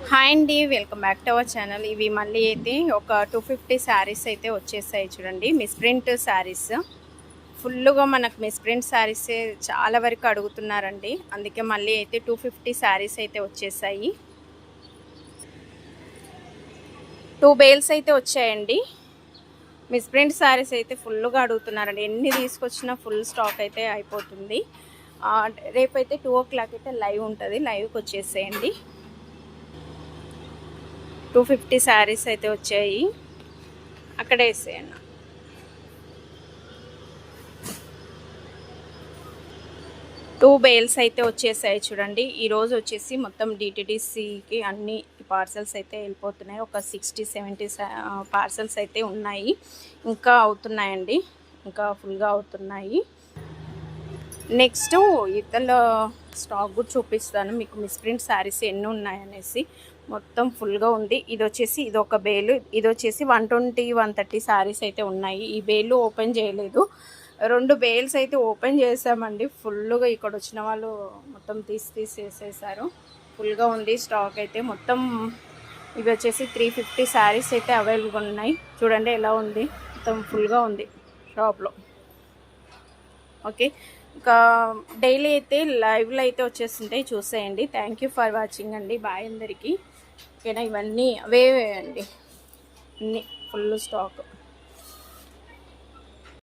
Hi అండి, welcome back to our channel. ఇవి మళ్ళీ అయితే ఒక 250 శారీస్ అయితే వచ్చేసాయి చూడండి. మిస్ప్రింట్ శారీస్ ఫుల్గా మనకు మిస్ప్రింట్ శారీస్ చాలా వరకు అడుగుతున్నారండి. అందుకే మళ్ళీ అయితే 250 శారీస్ అయితే వచ్చేసాయి. 2 బేల్స్ అయితే వచ్చాయండి. మిస్ప్రింట్ శారీస్ అయితే ఫుల్గా అడుగుతున్నారండి. ఎన్ని తీసుకొచ్చినా ఫుల్ స్టాక్ అయితే అయిపోతుంది. రేపైతే 2 o'clock అయితే లైవ్ ఉంటుంది. లైవ్కి వచ్చేసేయండి. 250 శారీస్ అయితే వచ్చాయి. అక్కడ వేసేయండి. టూ బేల్స్ అయితే వచ్చేసాయి చూడండి. ఈరోజు వచ్చేసి మొత్తం డిటిడిసికి అన్ని పార్సల్స్ అయితే వెళ్ళిపోతున్నాయి. ఒక 60-70 పార్సల్స్ అయితే ఉన్నాయి. ఇంకా అవుతున్నాయండి, ఇంకా ఫుల్గా అవుతున్నాయి. నెక్స్ట్ ఇతల స్టాక్ కూడా చూపిస్తాను మీకు. మిస్ప్రింట్ శారీస్ ఎన్ని ఉన్నాయనేసి మొత్తం ఫుల్గా ఉంది. ఇది వచ్చేసి ఇది ఒక బేలు. ఇది వచ్చేసి 120-130 శారీస్ అయితే ఉన్నాయి. ఈ బేలు ఓపెన్ చేయలేదు. 2 బేల్స్ అయితే ఓపెన్ చేసామండి. ఫుల్గా ఇక్కడ వచ్చిన వాళ్ళు మొత్తం తీసేసారు. ఫుల్గా ఉంది స్టాక్ అయితే మొత్తం. ఇవి వచ్చేసి 350 శారీస్ అయితే అవైలబుల్గా ఉన్నాయి. చూడండి ఎలా ఉంది, మొత్తం ఫుల్గా ఉంది షాప్లో. ఓకే, ఇంకా డైలీ అయితే లైవ్లో అయితే వచ్చేస్తుంటాయి, చూసేయండి. థ్యాంక్ యూ ఫర్ వాచింగ్ అండి. బాయ్ అందరికీ. ఓకేనా, ఇవన్నీ అవే అండి, అన్నీ ఫుల్ స్టాక్.